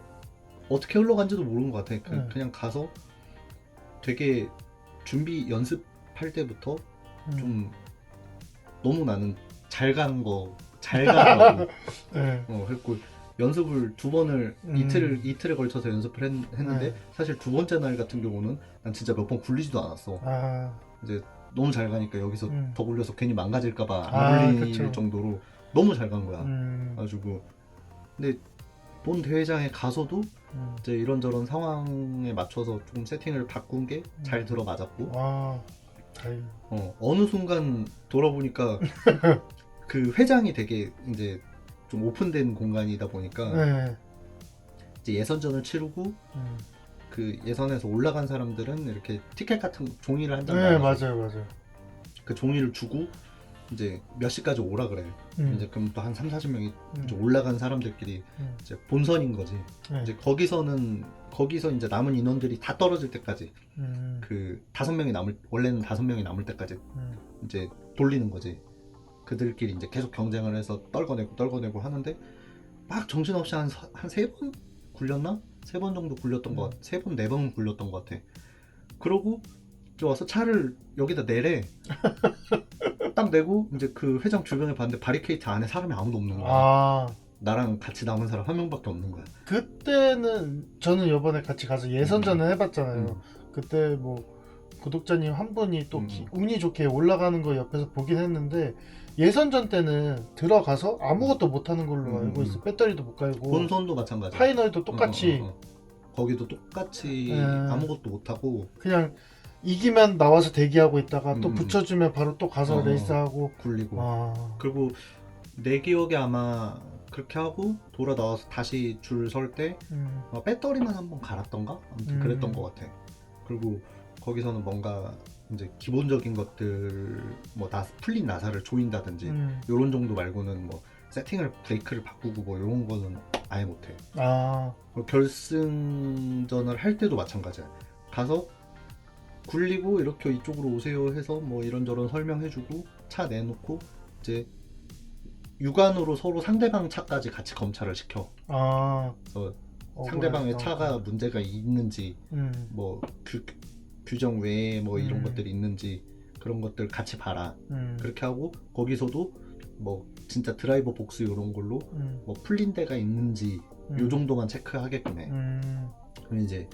어떻게 흘러간지도 모르는 것 같아. 그냥 가서 되게 준비 연습할 때부터 좀 너무 나는 잘 가더라고. 네. 그리고 연습을 2번을 이틀에 걸쳐서 연습을 했는데 네. 사실 2번째 날 같은 경우는 난 진짜 몇 번 굴리지도 않았어. 이제 너무 잘 가니까 여기서 더 굴려서 괜히 망가질까봐 안 굴릴 그쵸. 정도로 너무 잘 간 거야. 가지고 근데 본 대회장에 가서도 이제 이런저런 상황에 맞춰서 좀 세팅을 바꾼 게 잘 들어맞았고 다행이네. 어느 순간 돌아보니까 그 회장이 되게 이제 좀 오픈된 공간이다 보니까 네. 이제 예선전을 치르고 그 예선에서 올라간 사람들은 이렇게 티켓 같은 종이를 한 장 네, 나눠서 맞아요. 그 종이를 주고 이제 몇 시까지 오라 그래. 이제 그럼 또 한 3-40명이 이제 올라간 사람들끼리 이제 본선인 거지. 네. 이제 거기서 이제 남은 인원들이 다 떨어질 때까지 그 5명이 원래는 5명이 남을 때까지 이제 돌리는 거지. 그들끼리 이제 계속 경쟁을 해서 떨궈내고 하는데 막 정신없이 한 3번 굴렸나? 3번 정도 굴렸던 것 같아. 3번, 4번 굴렸던 것 같아. 그러고 이제 와서 차를 여기다 내래. 딱 내고 이제 그 회장 주변에 봤는데 바리케이트 안에 사람이 아무도 없는 거야. 나랑 같이 남은 사람 1명밖에 없는 거야. 그때는 저는 이번에 같이 가서 예선전을 해봤잖아요. 그때 뭐 구독자님 한 분이 또 운이 좋게 올라가는 거 옆에서 보긴 했는데 예선전 때는 들어가서 아무것도 못하는 걸로 알고 있어. 배터리도 못 갈고 본선도 마찬가지야. 파이널도 똑같이 거기도 똑같이 아무것도 못하고 그냥 이기면 나와서 대기하고 있다가 또 붙여주면 바로 또 가서 레이스하고 굴리고 그리고 내 기억에 아마 그렇게 하고 돌아 나와서 다시 줄 설 때 배터리만 한번 갈았던가? 아무튼 그랬던 것 같아. 그리고 거기서는 뭔가 이제 기본적인 것들 뭐 풀린 나사를 조인다든지 요런 정도 말고는 뭐 세팅을 브레이크를 바꾸고 뭐 요런 거는 아예 못해. 결승전을 할 때도 마찬가지야. 가서 굴리고 이렇게 이쪽으로 오세요 해서 뭐 이런저런 설명해주고 차 내놓고 이제 육안으로 서로 상대방 차까지 같이 검찰을 시켜. 그래서 상대방의 차가 문제가 있는지 뭐 규정 외에 뭐 이런 것들이 있는지 그런 것들 같이 봐라. 그렇게 하고 거기서도 뭐 진짜 드라이버 복스 이런 걸로 뭐 풀린 데가 있는지 요 정도만 체크하게끔 해. 그럼 이제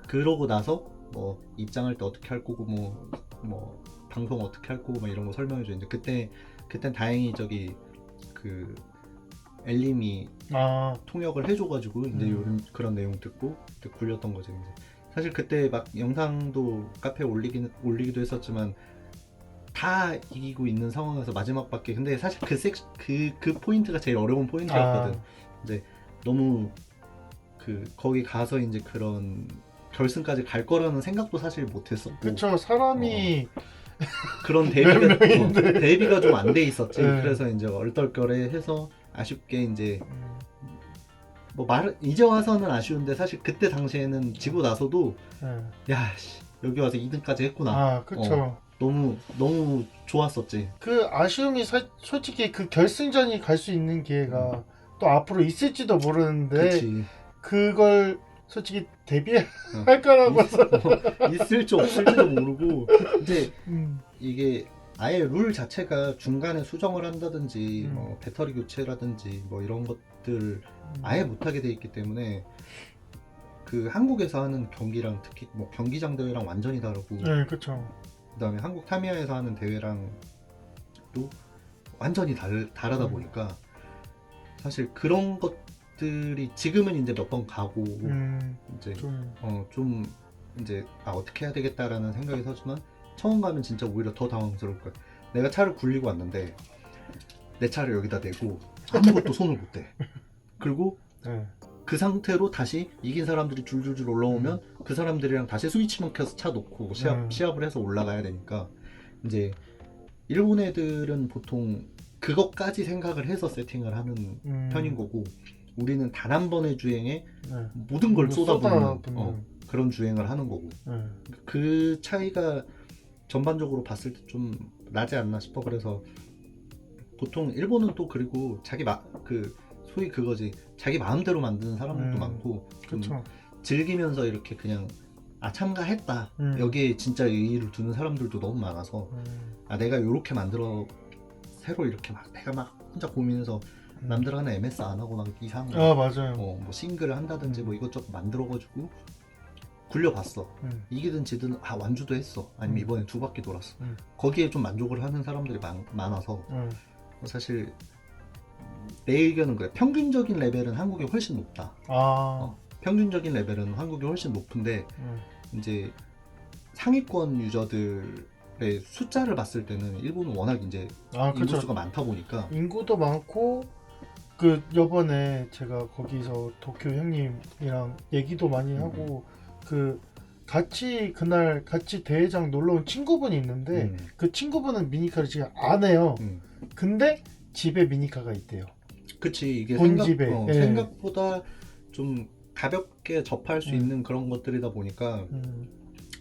그러고 나서 뭐 입장할 때 어떻게 할 거고 뭐 방송 어떻게 할 거고 막 이런 거 설명해 줘. 이제 그땐 다행히 저기 그 엘림이 통역을 해줘가지고 이제 요런 그런 내용 듣고 굴렸던 거지. 이제 사실 그때 막 영상도 카페에 올리기도 했었지만 다 이기고 있는 상황에서 마지막밖에. 근데 사실 그 포인트가 제일 어려운 포인트였거든. 이제 너무 거기 가서 이제 그런 결승까지 갈 거라는 생각도 사실 못했었고. 그쵸. 사람이 그런 대비가 좀 안 돼 있었지. 그래서 이제 얼떨결에해서 아쉽게 이제 뭐 이제 와서는 아쉬운데 사실 그때 당시에는 지고 나서도 야 여기 와서 2등까지 했구나. 그쵸. 너무 좋았었지. 그 아쉬움이 솔직히 그 결승전이 갈 수 있는 기회가 또 앞으로 있을지도 모르는데 그치. 그걸 솔직히 대비할 거라고 있을지 없을지도 모르고 이제 이게 아예 룰 자체가 중간에 수정을 한다든지 뭐 배터리 교체라든지 뭐 이런 것들 아예 못하게 돼 있기 때문에 그 한국에서 하는 경기랑 특히 뭐 경기장 대회랑 완전히 다르고 그쵸. 그다음에 한국 타미야에서 하는 대회랑 또 완전히 다르다 보니까 사실 그런 것들이 지금은 이제 몇 번 가고 이제 좀 이제 어떻게 해야 되겠다라는 생각이 서지만 처음 가면 진짜 오히려 더 당황스러울 거야. 내가 차를 굴리고 왔는데 내 차를 여기다 대고 아무것도 손을 못 대. 그리고 그 상태로 다시 이긴 사람들이 줄줄줄 올라오면 그 사람들이랑 다시 스위치만 켜서 차 놓고 시합을 해서 올라가야 되니까 이제 일본 애들은 보통 그것까지 생각을 해서 세팅을 하는 편인 거고 우리는 단 한 번의 주행에 모든 걸 쏟아붓는 그런 주행을 하는 거고 그 차이가 전반적으로 봤을 때 좀 나지 않나 싶어. 그래서 보통 일본은 또 그리고 소위 그거지 자기 마음대로 만드는 사람들도 많고 좀 즐기면서 이렇게 그냥 참가했다. 여기에 진짜 의의를 두는 사람들도 너무 많아서 내가 이렇게 만들어 새로 이렇게 막 내가 막 혼자 고민해서 남들 하는 MS 안 하고 막 이상한 거 맞아요. 뭐 싱글을 한다든지 뭐 이것저것 만들어가지고 굴려봤어. 이기든 지든 완주도 했어. 아니면 이번에 2바퀴 돌았어. 거기에 좀 만족을 하는 사람들이 많아서 사실 내 의견은 그래. 평균적인 레벨은 한국이 훨씬 높다. 평균적인 레벨은 한국이 훨씬 높은데 이제 상위권 유저들의 숫자를 봤을 때는 일본은 워낙 이제 인구수가 많다 보니까 인구도 많고 그 요번에 제가 거기서 도쿄 형님이랑 얘기도 많이 하고 그 그날 같이 대회장 놀러 온 친구분이 있는데 그 친구분은 미니카를 지금 안 해요. 근데 집에 미니카가 있대요. 그치, 이게 본집에 생각보다 좀 가볍게 접할 수 있는 그런 것들이다 보니까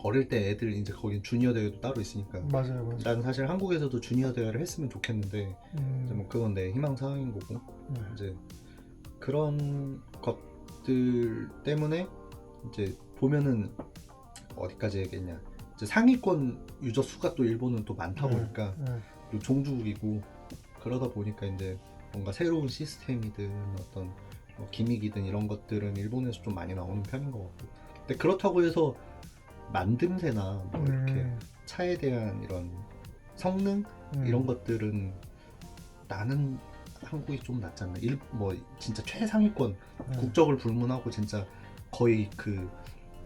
어릴 때 애들 이제 거긴 주니어 대회도 따로 있으니까 맞아요. 난 사실 한국에서도 주니어 대회를 했으면 좋겠는데 이제 뭐 그건 내 희망 사항인 거고 이제 그런 것들 때문에 이제 보면은 어디까지 얘기했냐, 이제 상위권 유저 수가 또 일본은 또 많다 보니까 또 종주국이고 그러다 보니까 이제 뭔가 새로운 시스템이든 어떤 뭐 기믹이든 이런 것들은 일본에서 좀 많이 나오는 편인 것 같고, 근데 그렇다고 해서 만듦새나 뭐 이렇게 차에 대한 이런 성능 이런 것들은 나는 한국이 좀 낫지 않나. 뭐 진짜 최상위권 국적을 불문하고 진짜 거의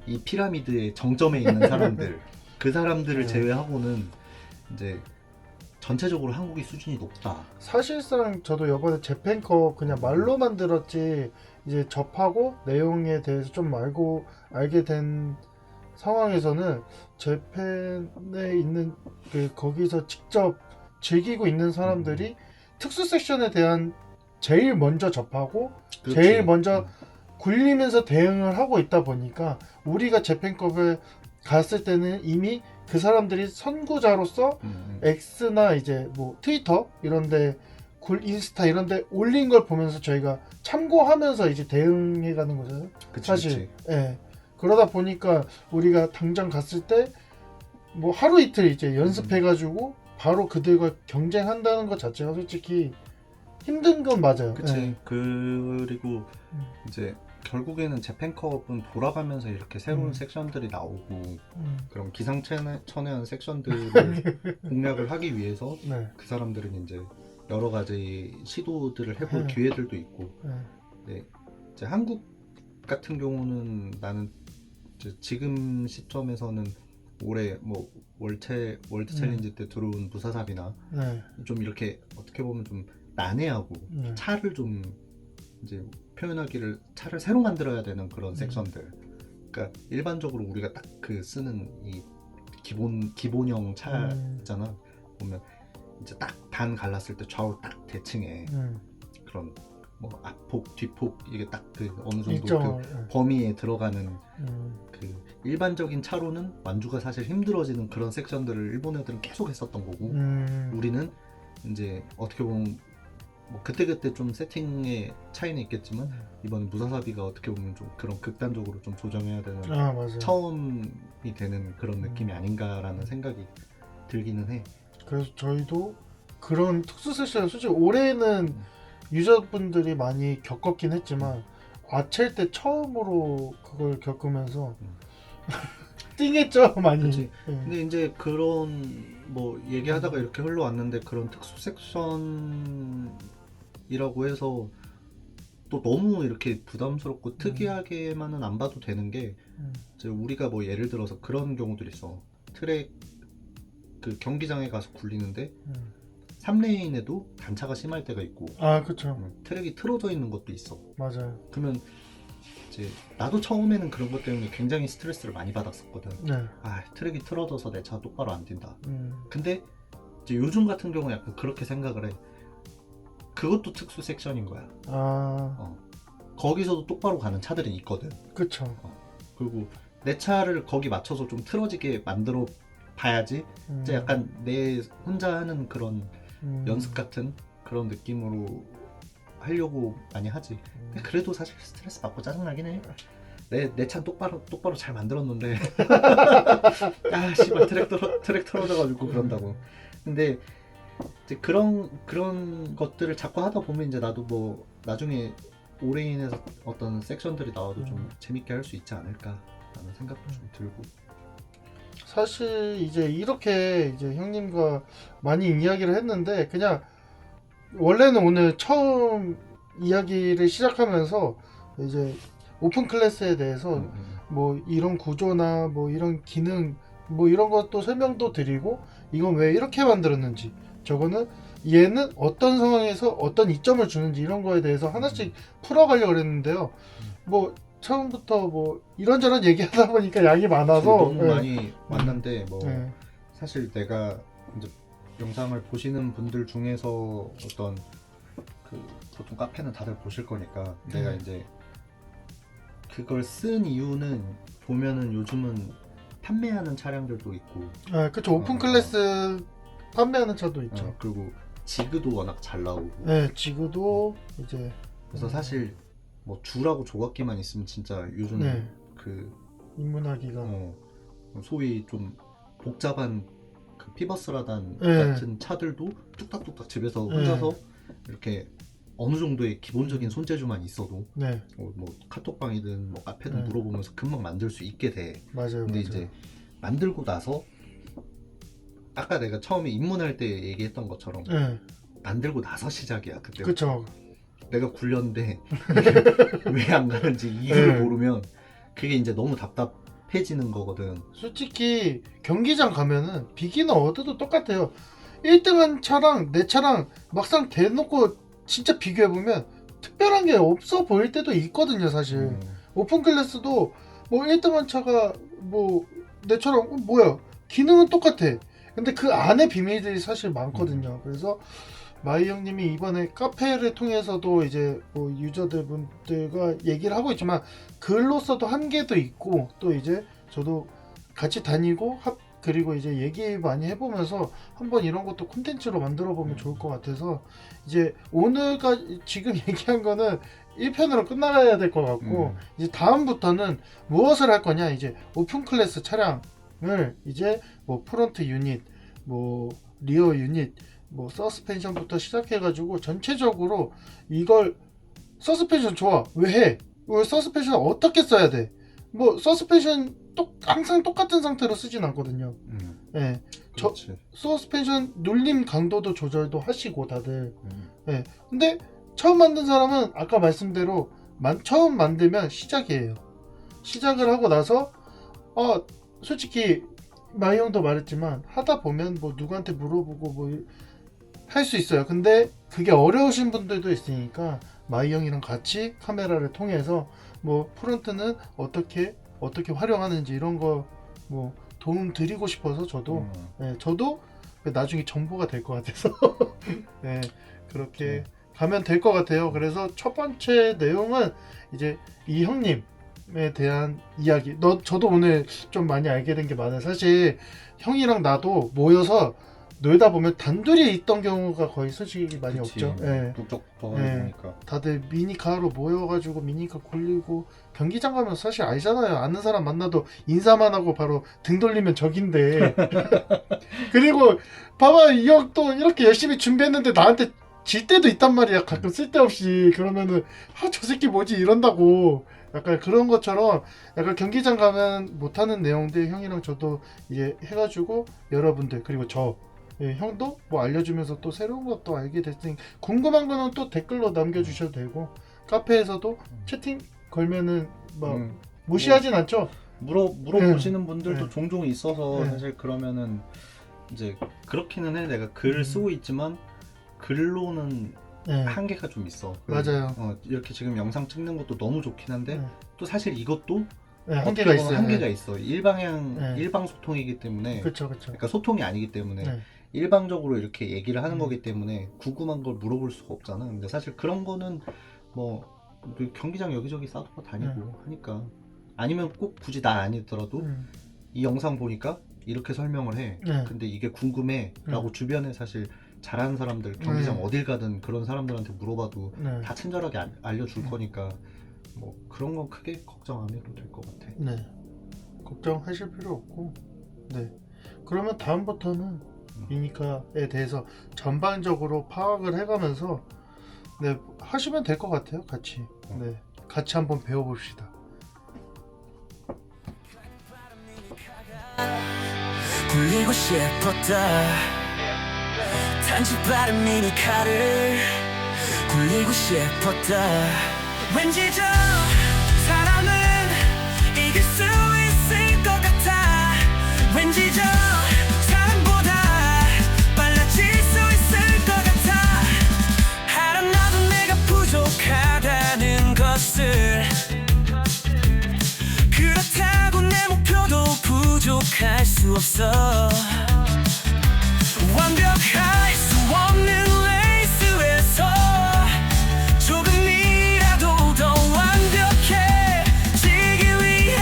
이 피라미드의 정점에 있는 사람들 그 사람들을 제외하고는 이제 전체적으로 한국이 수준이 높다. 사실상 저도 이번에 재팬컵 그냥 말로만 들었지 이제 접하고 내용에 대해서 좀 알게 된 상황에서는 재팬에 있는 거기서 직접 즐기고 있는 사람들이 특수 섹션에 대한 제일 먼저 접하고 그렇지. 제일 먼저 굴리면서 대응을 하고 있다 보니까 우리가 재팬컵에 갔을 때는 이미 그 사람들이 선구자로서 X나 이제 뭐 트위터 이런데 인스타 이런데 올린 걸 보면서 저희가 참고하면서 이제 대응해가는 거잖아요. 그치, 사실. 예. 그러다 보니까 우리가 당장 갔을 때 뭐 하루 이틀 이제 연습해가지고 바로 그들과 경쟁한다는 것 자체가 솔직히 힘든 건 맞아요. 그치. 예. 그리고 이제 결국에는 재팬컵은 돌아가면서 이렇게 새로운 섹션들이 나오고 그런 기상천외한 섹션들을 공략을 하기 위해서 그 사람들은 이제 여러 가지 시도들을 해볼 기회들도 있고 네. 이제 한국 같은 경우는 나는 이제 지금 시점에서는 올해 뭐 월드 챌린지 때 들어온 무사삽이나 좀 이렇게 어떻게 보면 좀 난해하고 차를 좀 이제 표현하기를 차를 새로 만들어야 되는 그런 섹션들. 그러니까 일반적으로 우리가 딱 쓰는 이 기본형 차 있잖아. 보면 이제 딱 반 갈랐을 때 좌우 딱 대칭에 그런 뭐 앞폭 뒤폭 이게 딱 어느 정도 범위에 들어가는 일반적인 차로는 완주가 사실 힘들어지는 그런 섹션들을 일본 애들은 계속 했었던 거고 우리는 이제 어떻게 보면 뭐 그때그때 좀 세팅의 차이는 있겠지만 이번에 무사사비가 어떻게 보면 좀 그런 극단적으로 좀 조정해야 되는 처음이 되는 그런 느낌이 아닌가라는 생각이 들기는 해. 그래서 저희도 그런 특수 세션을 솔직히 올해는 유저분들이 많이 겪었긴 했지만 아첼 때 처음으로 그걸 겪으면서 띵했죠 많이. 그치. 근데 이제 그런 뭐 얘기하다가 이렇게 흘러왔는데 그런 특수 섹션이라고 해서 또 너무 이렇게 부담스럽고 특이하게만은 안 봐도 되는 게 이제 우리가 뭐 예를 들어서 그런 경우들이 있어. 트랙 경기장에 가서 굴리는데 3레인에도 단차가 심할 때가 있고 그쵸. 트랙이 틀어져 있는 것도 있어. 맞아요. 그러면 이제 나도 처음에는 그런 것 때문에 굉장히 스트레스를 많이 받았었거든. 트랙이 틀어져서 내 차 똑바로 안 뛴다. 근데 이제 요즘 같은 경우는 약간 그렇게 생각을 해. 그것도 특수 섹션인 거야. 거기서도 똑바로 가는 차들이 있거든. 그쵸. 그리고 내 차를 거기 맞춰서 좀 틀어지게 만들어 봐야지. 이제 약간 내 혼자 하는 그런 연습 같은 그런 느낌으로 하려고 많이 하지. 근데 그래도 사실 스트레스 받고 짜증나긴 해. 내 차 똑바로 잘 만들었는데 아 씨발 트랙 떨어져가지고 그런다고. 근데 이제 그런 것들을 자꾸 하다 보면 이제 나도 뭐 나중에 올해인에서 어떤 섹션들이 나와도 좀 재밌게 할 수 있지 않을까라는 생각도 좀 들고. 사실 이제 이렇게 이제 형님과 많이 이야기를 했는데 그냥 원래는 오늘 처음 이야기를 시작하면서 이제 오픈 클래스에 대해서 뭐 이런 구조나 뭐 이런 기능 뭐 이런 것도 설명도 드리고 이건 왜 이렇게 만들었는지 저거는 얘는 어떤 상황에서 어떤 이점을 주는지 이런 거에 대해서 하나씩 풀어가려고 그랬는데요. 뭐 처음부터 뭐 이런저런 얘기하다 보니까 양이 많아서 너무 예. 많이 왔는데 뭐 예. 사실 내가 이제 영상을 보시는 분들 중에서 어떤 그 보통 카페는 다들 보실 거니까 내가 이제 그걸 쓴 이유는 보면은 요즘은 판매하는 차량들도 있고 그쵸. 오픈 클래스 판매하는 차도 있죠. 그리고 지그도 워낙 잘 나오고 네, 지구도 이제 그래서 사실 뭐 줄하고 조각기만 있으면 진짜 요즘 네. 그 입문하기가 소위 좀 복잡한 그 피버스라단 네. 같은 차들도 뚝딱뚝딱 집에서 혼자서 이렇게 어느 정도의 기본적인 손재주만 있어도 네. 뭐 카톡방이든 뭐 카페든 네. 물어보면서 금방 만들 수 있게 돼. 맞아요. 근데 맞아요. 이제 만들고 나서 아까 내가 처음에 입문할 때 얘기했던 것처럼 네. 만들고 나서 시작이야 그때. 그쵸. 내가 굴렸는데 왜 안 가는지 이유를 네. 모르면 그게 이제 너무 답답해지는 거거든. 솔직히 경기장 가면은 비기너 어드도 똑같아요. 1등한 차랑 내 차랑 막상 대놓고 진짜 비교해보면 특별한 게 없어 보일 때도 있거든요 사실. 오픈 클래스도 뭐 1등한 차가 뭐 내처럼 뭐야 기능은 똑같아. 근데 그 안에 비밀들이 사실 많거든요. 그래서 마이 형님이 이번에 카페를 통해서도 이제 뭐 유저들 분들과 얘기를 하고 있지만 글로서도 한계도 있고 또 이제 저도 같이 다니고 그리고 이제 얘기 많이 해보면서 한번 이런 것도 콘텐츠로 만들어 보면 좋을 것 같아서 이제 오늘까지 지금 얘기한 거는 1편으로 끝나가야 될 것 같고 이제 다음부터는 무엇을 할 거냐 이제 오픈 클래스 차량을 이제 뭐 프론트 유닛 뭐 리어 유닛 뭐 서스펜션부터 시작해가지고 전체적으로 이걸 서스펜션 좋아 왜 해? 왜 서스펜션 어떻게 써야 돼? 뭐 서스펜션 항상 똑같은 상태로 쓰진 않거든요. 예, 서스펜션 눌림 강도도 조절도 하시고 다들. 예, 근데 처음 만든 사람은 아까 말씀대로 처음 만들면 시작이에요. 시작을 하고 나서 솔직히 마이 형도 말했지만 하다 보면 뭐 누구한테 물어보고 뭐 할 수 있어요. 근데 그게 어려우신 분들도 있으니까 마이 형이랑 같이 카메라를 통해서 뭐 프론트는 어떻게 활용하는지 이런 거 뭐 도움 드리고 싶어서 저도 저도 나중에 정보가 될 것 같아서 네, 그렇게 가면 될 것 같아요. 그래서 첫 번째 내용은 이제 이 형님에 대한 이야기. 저도 오늘 좀 많이 알게 된 게 많아요. 사실 형이랑 나도 모여서 놀다 보면 단둘이 있던 경우가 거의 솔직히 많이 없죠. 예. 북쪽 보니까 다들 미니카로 모여가지고 미니카 굴리고 경기장 가면 사실 알잖아요. 아는 사람 만나도 인사만 하고 바로 등 돌리면 적인데. 그리고 봐봐 이 형 또 이렇게 열심히 준비했는데 나한테 질 때도 있단 말이야. 가끔 쓸데없이. 그러면은 저 새끼 뭐지 이런다고. 약간 그런 것처럼 약간 경기장 가면 못하는 내용들 형이랑 저도 이제 해가지고 여러분들 그리고 형도 뭐 알려주면서 또 새로운 것도 알게 됐으니 궁금한 거는 또 댓글로 남겨주셔도 되고 카페에서도 채팅 걸면은 뭐 무시하진 않죠. 물어보시는 분들도 종종 있어서 네. 사실 그러면은 이제 그렇기는 해. 내가 글을 쓰고 있지만 글로는 한계가 좀 있어. 맞아요. 이렇게 지금 영상 찍는 것도 너무 좋긴 한데 또 사실 이것도 한계가 있어요. 한계가 있어. 일방 소통이기 때문에. 그렇죠. 그러니까 소통이 아니기 때문에 네. 일방적으로 이렇게 얘기를 하는 거기 때문에 궁금한 걸 물어볼 수가 없잖아. 근데 사실 그런 거는 뭐 경기장 여기저기 싸돌아 다니고 하니까 아니면 꼭 굳이 나 아니더라도 이 영상 보니까 이렇게 설명을 해. 근데 이게 궁금해 라고 주변에 사실 잘하는 사람들 경기장 어딜 가든 그런 사람들한테 물어봐도 다 친절하게 알려줄 거니까 뭐 그런 건 크게 걱정 안 해도 될 것 같아. 네, 걱정하실 필요 없고, 네, 그러면 다음부터는 미니카에 대해서 전반적으로 파악을 해가면서 네 하시면 될 것 같아요. 같이 네 같이 한번 배워봅시다. 굴리고 싶었다. 단지 빠른 미니카를 굴리고 싶었다. 왠지 저 사람은 이길 수 있을 것 같아. 왠지 저 사람보다 빨라질 수 있을 것 같아. 알아나도 내가 부족하다는 것을. 그렇다고 내 목표도 부족할 수 없어. 완벽할 수 없는 레이스에서 조금이라도 더 완벽해지기 위해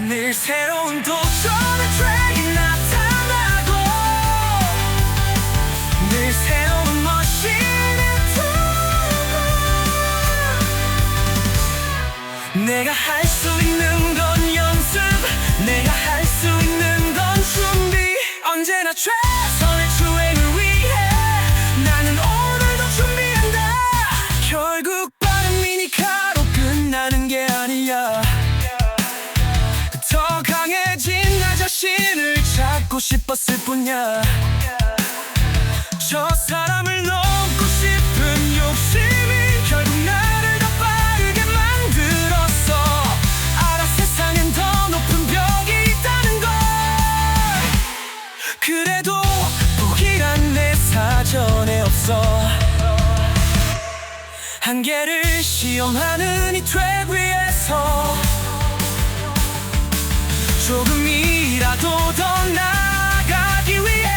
늘 새로운 도전의 트랙이 나타나고 늘 새로운 머신을 타고 내가 할 수 있는 건 연습, 내가 할 수 있는 건 준비. 언제나 최선의 주행을 위해 나는 오늘도 준비한다. 결국 빠른 미니카로 끝나는 게 아니야. 더 강해진 나 자신을 찾고 싶었을 뿐이야. 저 사람을 넘고 싶은 욕심이 결국 나를 더 빠르게 만들었어. 알아 세상엔 더 높은 벽이 있다는 걸. 그래도 포기란 내 사전에 없어. 한계를 시험하는 이 트랙 위에서 조금이라도 더 나아가기 위해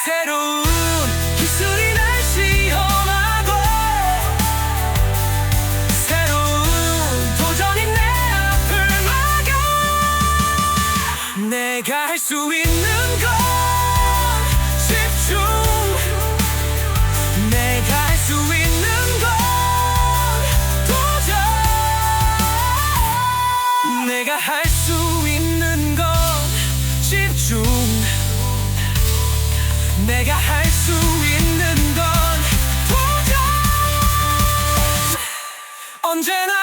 새로운 기술이 날 시험하고 새로운 도전이 내 앞을 막아. 내가 할 수 있는 건 집중. 내가 할 수 있는 건 도전. 내가 할 수 있는 건 집중. 내가 할 수 있는 건 도전. 언제나